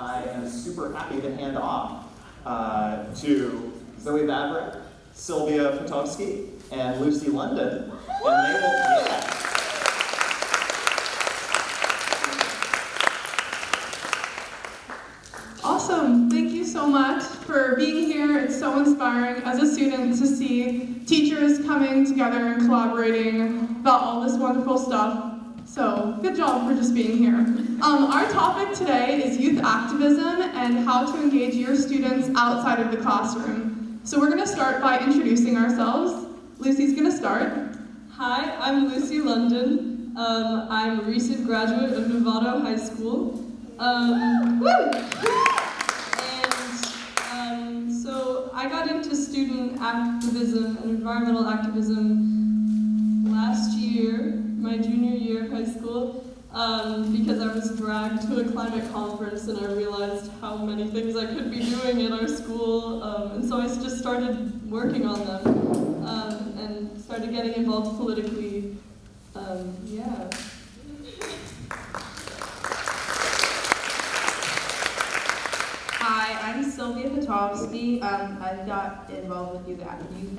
I am super happy to hand off to Zoe Vavrek, Sylvia Potovsky, and Lucy London. And they will, Awesome. Thank you so much for being here. It's so inspiring as a student to see teachers coming together and collaborating about all this wonderful stuff. So good job for just being here. Our topic today is youth activism and how to engage your students outside of the classroom. So we're going to start by introducing ourselves. Lucy's going to start. Hi, I'm Lucy London. I'm a recent graduate of Novato High School. So I got into student activism and environmental activism last year, my junior year of high school, because I was dragged to a climate conference and I realized how many things I could be doing at our school, and so I just started working on them and started getting involved politically. Yeah. Hi, I'm Sylvia Potovsky. I got involved with youth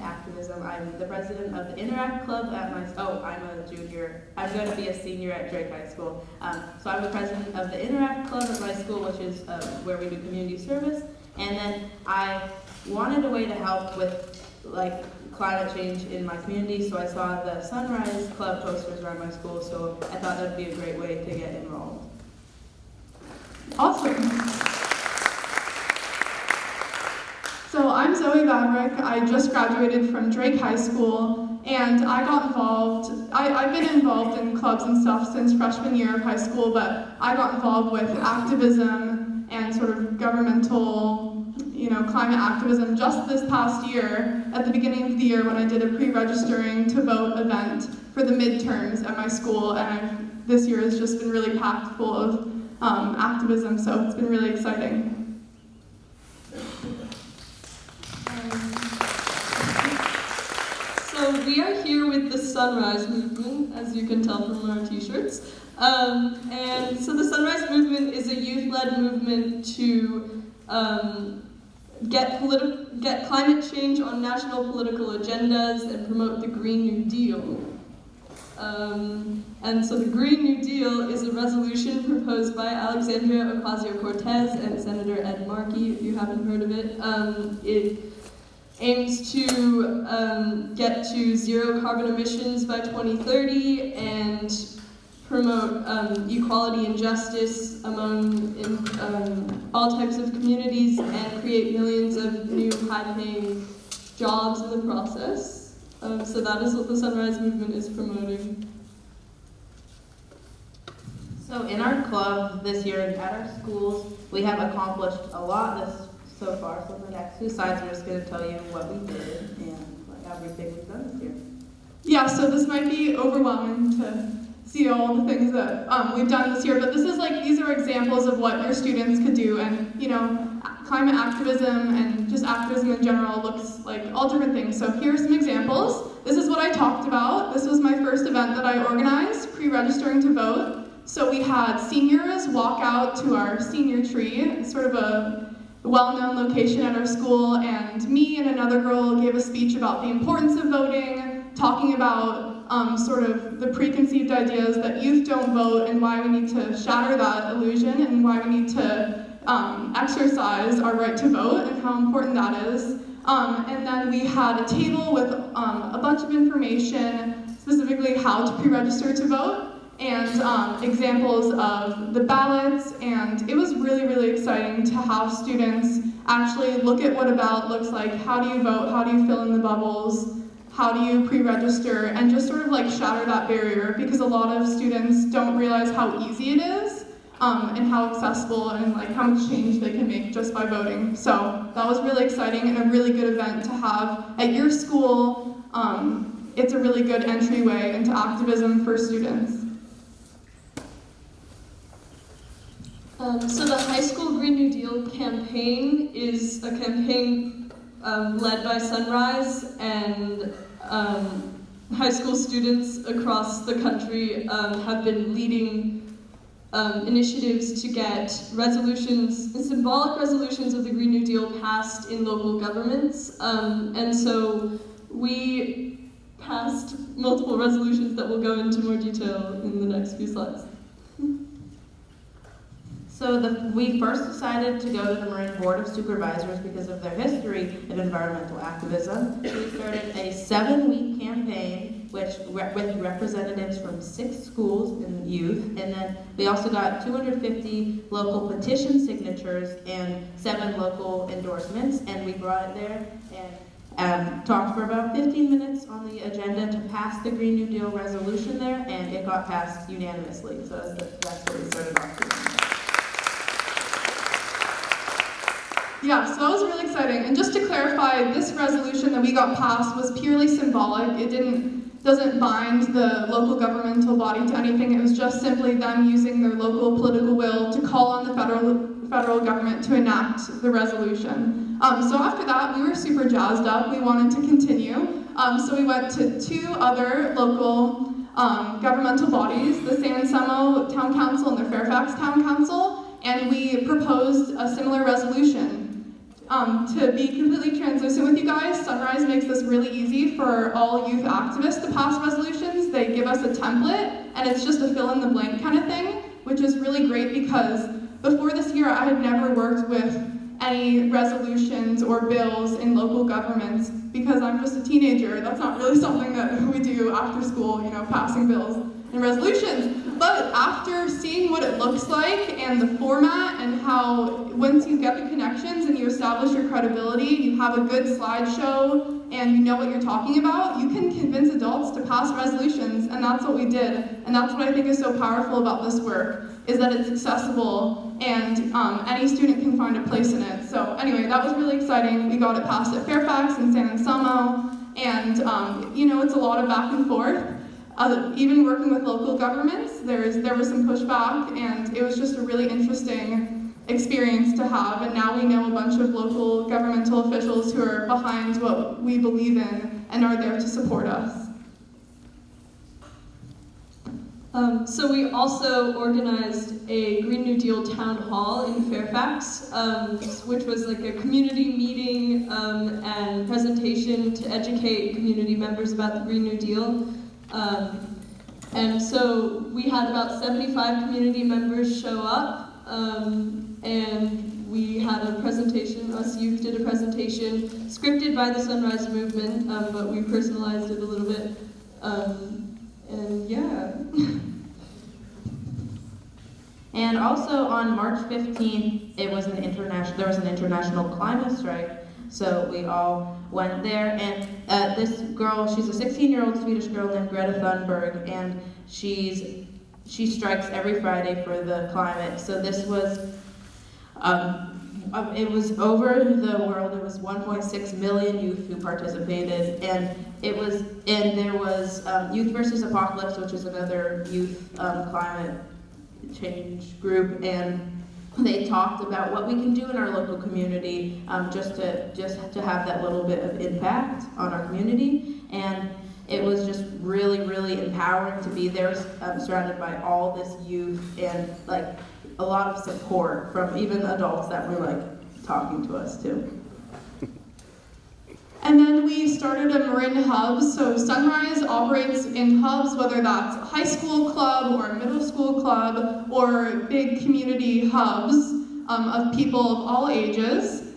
activism. I'm the president of the Interact Club at I'm a junior. I'm going to be a senior at Drake High School. So I'm the president of the Interact Club at my school, which is where we do community service. And then I wanted a way to help with climate change in my community, so I saw the Sunrise Club posters around my school, so I thought that would be a great way to get involved. Awesome. So I'm Zoe Vavrek. I just graduated from Drake High School, and I got involved. I've been involved in clubs and stuff since freshman year of high school, but I got involved with activism and sort of governmental, climate activism just this past year, at the beginning of the year when I did a pre-registering to vote event for the midterms at my school, and this year has just been really packed full of activism, so it's been really exciting. So we are here with the Sunrise Movement, as you can tell from our t-shirts. And so the Sunrise Movement is a youth-led movement to get climate change on national political agendas and promote the Green New Deal. And so the Green New Deal is a resolution proposed by Alexandria Ocasio-Cortez and Senator Ed Markey, if you haven't heard of it. It aims to get to zero carbon emissions by 2030 and promote equality and justice among all types of communities and create millions of new high-paying jobs in the process. So that is what the Sunrise Movement is promoting. So in our club this year and at our schools, we have accomplished a lot so far. So the next two slides are just going to tell you what we did and everything we've done this year. Yeah, so this might be overwhelming to see all the things that we've done this year, but these are examples of what your students could do, and climate activism and just activism in general looks like all different things. So here are some examples. This is what I talked about. This was my first event that I organized, pre-registering to vote. So we had seniors walk out to our senior tree. It's sort of a well-known location at our school, and me and another girl gave a speech about the importance of voting, talking about sort of the preconceived ideas that youth don't vote and why we need to shatter that illusion and why we need to exercise our right to vote and how important that is. And then we had a table with a bunch of information, specifically how to pre-register to vote, and examples of the ballots, and it was really, really exciting to have students actually look at what a ballot looks like, how do you vote, how do you fill in the bubbles, how do you pre-register, and just sort of shatter that barrier, because a lot of students don't realize how easy it is, and how accessible and how much change they can make just by voting. So that was really exciting and a really good event to have at your school. It's a really good entryway into activism for students. So the High School Green New Deal campaign is a campaign led by Sunrise, and high school students across the country have been leading initiatives to get resolutions, symbolic resolutions of the Green New Deal passed in local governments. And so we passed multiple resolutions that we'll go into more detail in the next few slides. So we first decided to go to the Marin Board of Supervisors because of their history of environmental activism. We started a 7-week campaign with representatives from 6 schools and youth, and then we also got 250 local petition signatures and 7 local endorsements, and we brought it there and talked for about 15 minutes on the agenda to pass the Green New Deal resolution there, and it got passed unanimously. So that's what we started off doing. Yeah, so that was really exciting. And just to clarify, this resolution that we got passed was purely symbolic. It doesn't bind the local governmental body to anything. It was just simply them using their local political will to call on the federal government to enact the resolution. So after that, we were super jazzed up. We wanted to continue. So we went to 2 other local governmental bodies, the San Anselmo Town Council and the Fairfax Town Council, and we proposed a similar resolution. To be completely translucent with you guys, Sunrise makes this really easy for all youth activists to pass resolutions. They give us a template, and it's just a fill-in-the-blank kind of thing, which is really great because before this year, I had never worked with any resolutions or bills in local governments because I'm just a teenager. That's not really something that we do after school, passing bills and resolutions. But after seeing what it looks like and the format and how once you get the connections and you establish your credibility, you have a good slideshow and you know what you're talking about, you can convince adults to pass resolutions, and that's what we did. And that's what I think is so powerful about this work, is that it's accessible and any student can find a place in it. So anyway, that was really exciting. We got it passed at Fairfax and San Anselmo, and it's a lot of back and forth. Even working with local governments, there was some pushback, and it was just a really interesting experience to have. And now we know a bunch of local governmental officials who are behind what we believe in and are there to support us. So we also organized a Green New Deal town hall in Fairfax, which was like a community meeting and presentation to educate community members about the Green New Deal. And so we had about 75 community members show up, and we had a presentation, us youth did a presentation, scripted by the Sunrise Movement, but we personalized it a little bit, and yeah. And also on March 15th, there was an international climate strike. So we all went there, and this girl, she's a 16-year-old Swedish girl named Greta Thunberg, and she strikes every Friday for the climate. So this was, it was over the world. It was 1.6 million youth who participated, and there was Youth versus Apocalypse, which is another youth climate change group, and they talked about what we can do in our local community just to have that little bit of impact on our community. And it was just really, really empowering to be there, surrounded by all this youth and like a lot of support from even adults that were like talking to us too. And then we started a Marin hub. So Sunrise operates in hubs, whether that's a high school club or a middle school club or big community hubs of people of all ages.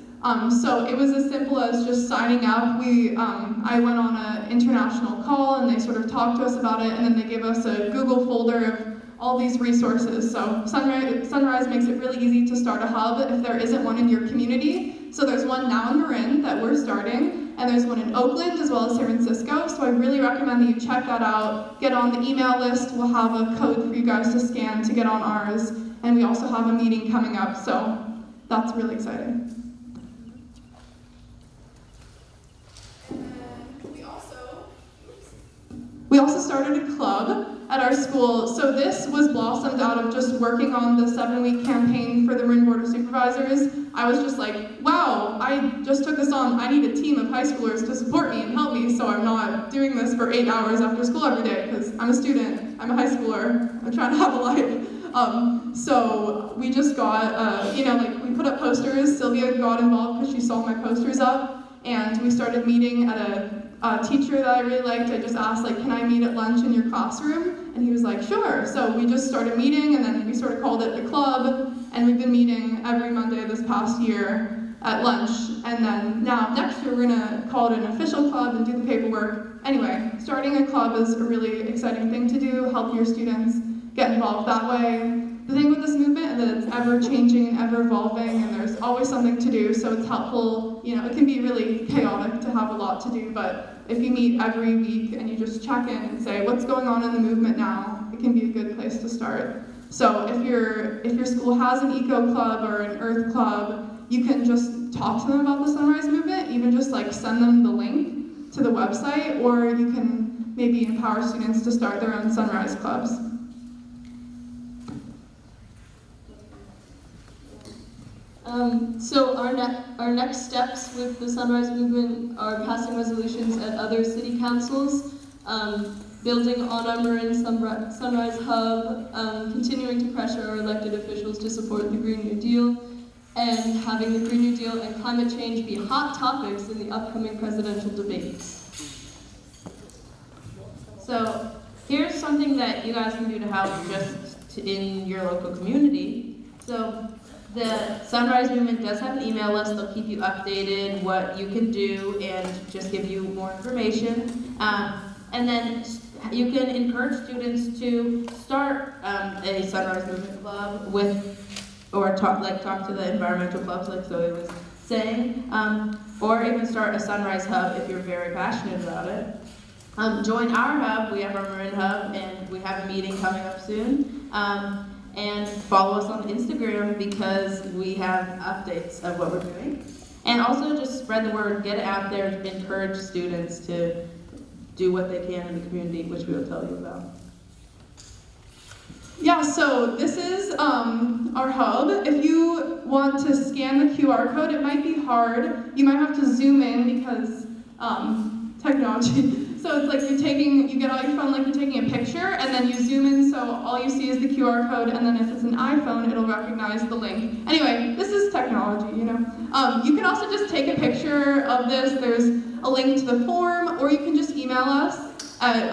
So it was as simple as just signing up. I went on an international call and they sort of talked to us about it, and then they gave us a Google folder of all these resources. So Sunrise makes it really easy to start a hub if there isn't one in your community. So there's one now in Marin that we're starting, and there's one in Oakland as well as San Francisco. So I really recommend that you check that out. Get on the email list. We'll have a code for you guys to scan to get on ours. And we also have a meeting coming up, so that's really exciting. We also started a club at our school. So this was blossomed out of just working on the 7-week campaign for the Marin Board of Supervisors. I was just like, wow, I just took this on. I need a team of high schoolers to support me and help me, so I'm not doing this for 8 hours after school every day, because I'm a student, I'm a high schooler, I'm trying to have a life. So we just got, we put up posters. Sylvia got involved because she saw my posters up, and we started meeting at a teacher that I really liked. I just asked, can I meet at lunch in your classroom? And he was like, sure. So we just started meeting, and then we sort of called it the club, and we've been meeting every Monday this past year at lunch. And then now, next year, we're gonna call it an official club and do the paperwork. Anyway, starting a club is a really exciting thing to do, help your students get involved that way. The thing with this movement is that it's ever changing and ever evolving, and there's always something to do, so it's helpful. It can be really chaotic to have a lot to do, but if you meet every week and you just check in and say, what's going on in the movement now, it can be a good place to start. So if your school has an eco club or an earth club, you can just talk to them about the Sunrise Movement, even just send them the link to the website, or you can maybe empower students to start their own Sunrise clubs. So our next steps with the Sunrise Movement are passing resolutions at other city councils, building on our Marin Sunrise Hub, continuing to pressure our elected officials to support the Green New Deal, and having the Green New Deal and climate change be hot topics in the upcoming presidential debates. So here's something that you guys can do to help in your local community. So the Sunrise Movement does have an email list. They'll keep you updated what you can do and just give you more information. And then you can encourage students to start a Sunrise Movement club or talk to the environmental clubs like Zoe was saying, or even start a Sunrise Hub if you're very passionate about it. Join our hub. We have our Marin Hub, and we have a meeting coming up soon. And follow us on Instagram because we have updates of what we're doing. And also just spread the word, get it out there, encourage students to do what they can in the community, which we will tell you about. Yeah, so this is our hub. If you want to scan the QR code, it might be hard. You might have to zoom in because technology. So it's you get out your phone like you're taking a picture, and then you zoom in so all you see is the QR code, and then if it's an iPhone, it'll recognize the link. Anyway, this is technology, You can also just take a picture of this. There's a link to the form, or you can just email us at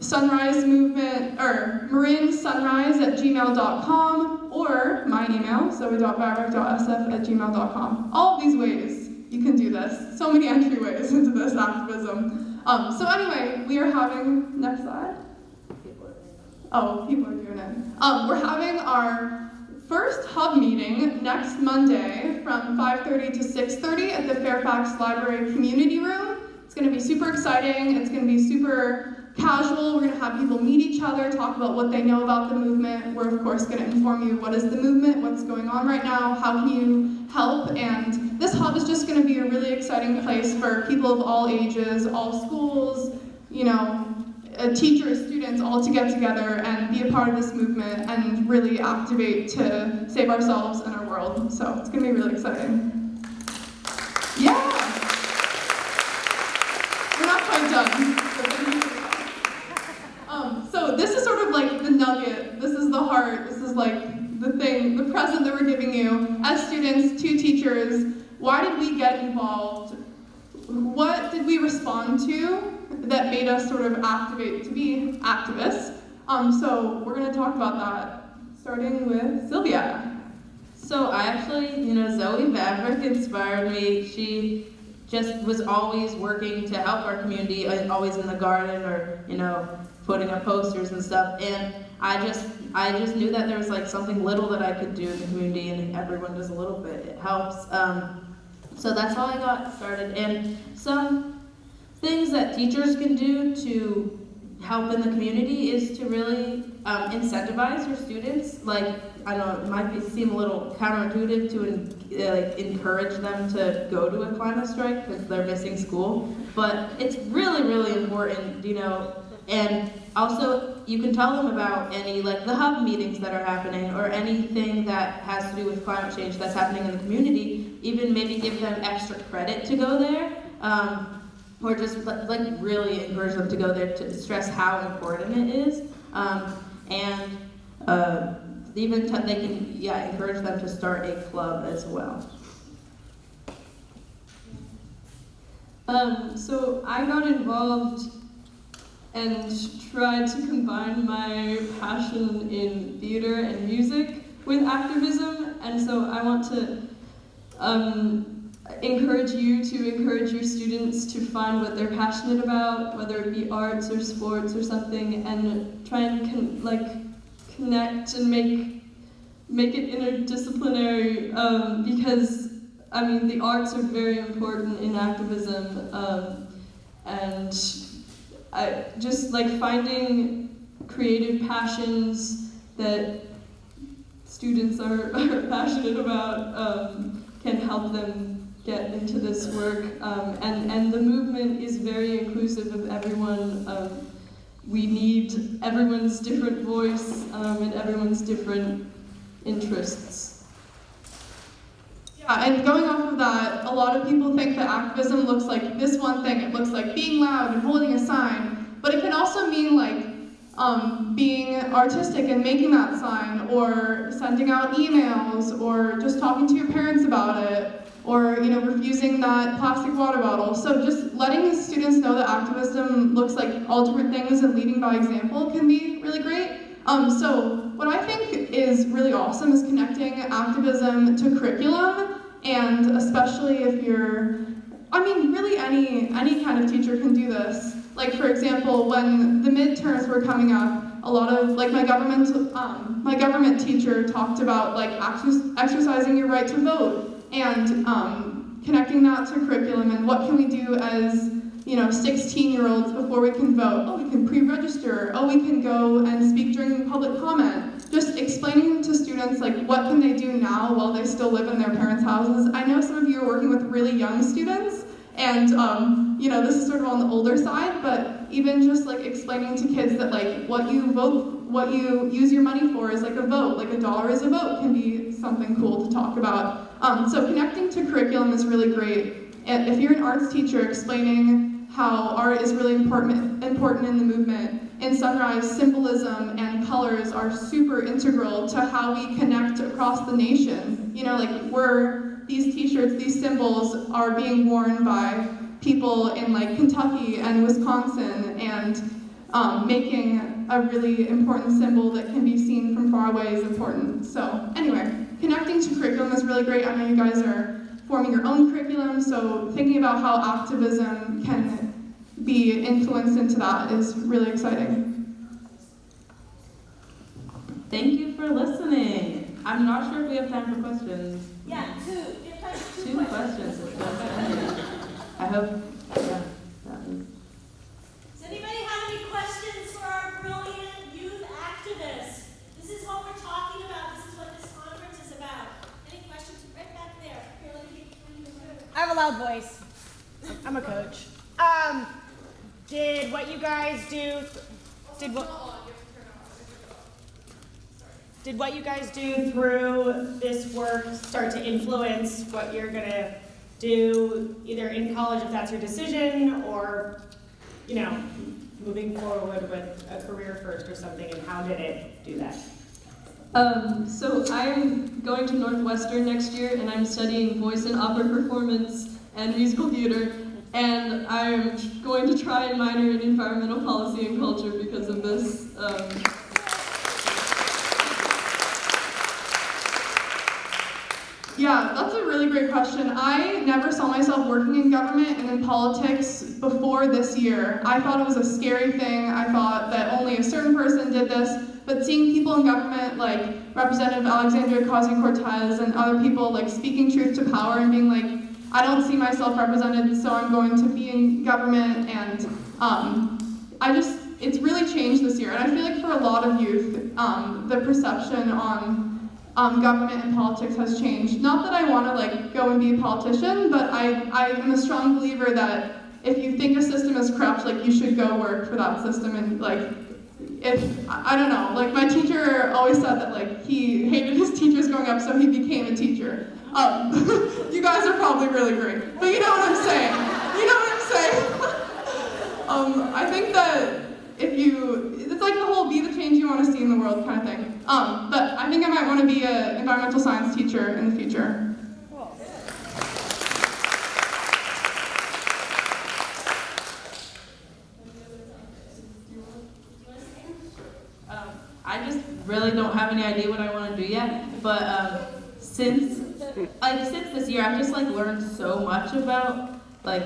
Sunrise Movement, or marinsunrise@gmail.com, or my email, zoe.vavrek.sf@gmail.com. All of these ways you can do this. So many entryways into this activism. So anyway, we are having, next slide. Oh, people are doing it. We're having our first hub meeting next Monday from 5:30 to 6:30 at the Fairfax Library Community Room. It's going to be super exciting. It's going to be super casual. We're going to have people meet each other, talk about what they know about the movement. We're of course going to inform you what is the movement, what's going on right now, how can you help, and this hub is just going to be a really exciting place for people of all ages, all schools, teachers, students, all to get together and be a part of this movement and really activate to save ourselves and our world. So it's going to be really exciting. Yeah! We're not quite done. So this is sort of the nugget, this is the heart, this is the thing, the present that we're giving you. As students, to teachers, why did we get involved? What did we respond to that made us sort of activate to be activists? So we're going to talk about that, starting with Sylvia. So I actually, Zoe Vavrek inspired me. She just was always working to help our community, always in the garden or, putting up posters and stuff. And I just knew that there was something little that I could do in the community, and everyone does a little bit. It helps. So that's how I got started. And some things that teachers can do to help in the community is to really incentivize your students. I know it might seem a little counterintuitive to encourage them to go to a climate strike because they're missing school, but it's really, really important, and also you can tell them about any the hub meetings that are happening or anything that has to do with climate change that's happening in the community, even maybe give them extra credit to go there, or just really encourage them to go there to stress how important it is. And they can encourage them to start a club as well. So I got involved and tried to combine my passion in theater and music with activism, and so I want to encourage you to encourage your students to find what they're passionate about, whether it be arts or sports or something, and try and connect and make it interdisciplinary, because I mean the arts are very important in activism, and I just like finding creative passions that students are passionate about can help them get into this work, and the movement is very inclusive of everyone. We need everyone's different voice and everyone's different interests. Yeah, and going off of that, a lot of people think that activism looks like this one thing. It looks like being loud and holding a sign, but it can also mean like being artistic and making that sign, or sending out emails, or just talking to your parents about it, or refusing that plastic water bottle. So just letting the students know that activism looks like all different things and leading by example can be really great. So what I think is really awesome is connecting activism to curriculum, and especially if you're, really any kind of teacher can do this. Like for example, when the midterms were coming up, a lot of like my government teacher talked about like exercising your right to vote, and connecting that to curriculum and what can we do as 16-year-olds before we can vote. Oh, we can pre-register. Oh, we can go and speak during public comment. Just explaining to students like what can they do now while they still live in their parents' houses. I know some of you are working with really young students, and this is sort of on the older side, but even just like explaining to kids that like what you vote, what you use your money for is like a vote, like $1 is a vote can be something cool to talk about. So connecting to curriculum is really great. And if you're an arts teacher, explaining how art is really important in the movement. In Sunrise, symbolism and colors are super integral to how we connect across the nation. These t-shirts, these symbols are being worn by people in like Kentucky and Wisconsin, and making a really important symbol that can be seen from far away is important. So anyway, connecting to curriculum is really great. I know you guys are forming your own curriculum, so thinking about how activism can be influenced into that is really exciting. Thank you for listening. I'm not sure if we have time for questions. Yeah, two. You have time for Two questions. I hope, that was. Does anybody have any questions for our brilliant youth activists? This is what we're talking about. This is what this conference is about. Any questions? Right back there. Here, let me I have a loud voice. I'm a coach. Did what you guys do through this work start to influence what you're gonna do either in college if that's your decision, or moving forward with a career first or something, and how did it do that? So I'm going to Northwestern next year, and I'm studying voice and opera performance and musical theater, and I'm going to try and minor in environmental policy and culture because of this. Yeah, that's a really great question. I never saw myself working in government and in politics before this year. I thought it was a scary thing. I thought that only a certain person did this, but seeing people in government like Representative Alexandria Ocasio-Cortez and other people like speaking truth to power and being like, I don't see myself represented, so I'm going to be in government, and it's really changed this year. And I feel like for a lot of youth, the perception on government and politics has changed. Not that I want to like go and be a politician, but I am a strong believer that if you think a system is corrupt, like you should go work for that system. And like, I don't know, like my teacher always said that like he hated his teachers growing up, so he became a teacher. You guys are probably really great, but you know what I'm saying. I think that it's like the whole be the change you want to see in the world kind of thing. But I think I might want to be an environmental science teacher in the future. I just really don't have any idea what I want to do yet, but since this year, I've just learned so much about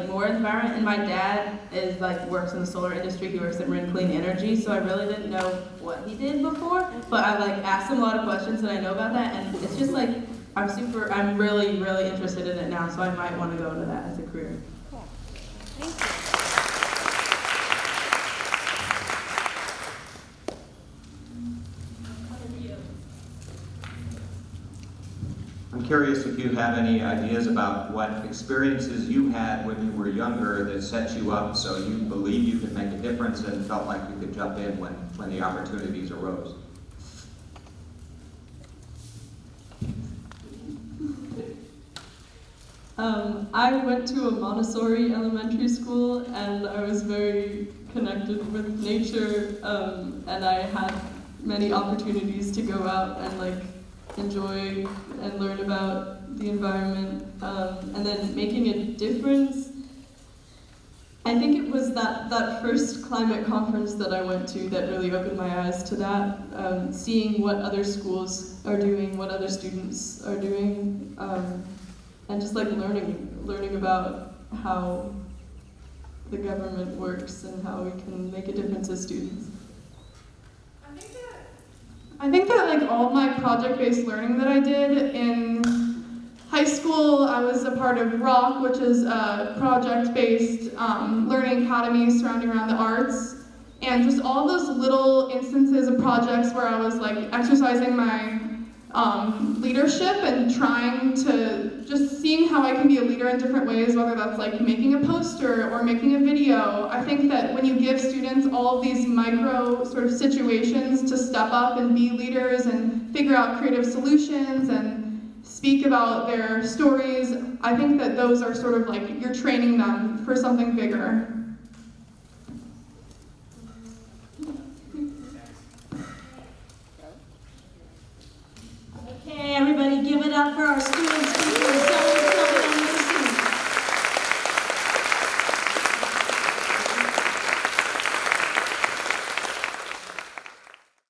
more environment, and my dad is works in the solar industry. He works at Marine Clean Energy, so I really didn't know what he did before, but I asked him a lot of questions that I know about that, and it's just I'm really interested in it now, so I might want to go into that as a career. Cool. Thank you. I'm curious if you have any ideas about what experiences you had when you were younger that set you up so you believe you could make a difference and felt like you could jump in when the opportunities arose. I went to a Montessori elementary school, and I was very connected with nature, and I had many opportunities to go out and enjoy and learn about the environment, and then making a difference. I think it was that first climate conference that I went to that really opened my eyes to that, seeing what other schools are doing, what other students are doing, and just learning about how the government works and how we can make a difference as students. I think that all of my project-based learning that I did in high school, I was a part of ROC, which is a project-based learning academy surrounding around the arts, and just all those little instances of projects where I was exercising my leadership and trying to just seeing how I can be a leader in different ways, whether that's making a poster or making a video. I think that when you give students all of these micro sort of situations to step up and be leaders and figure out creative solutions and speak about their stories, I think that those are sort of you're training them for something bigger. Okay, everybody give it up for our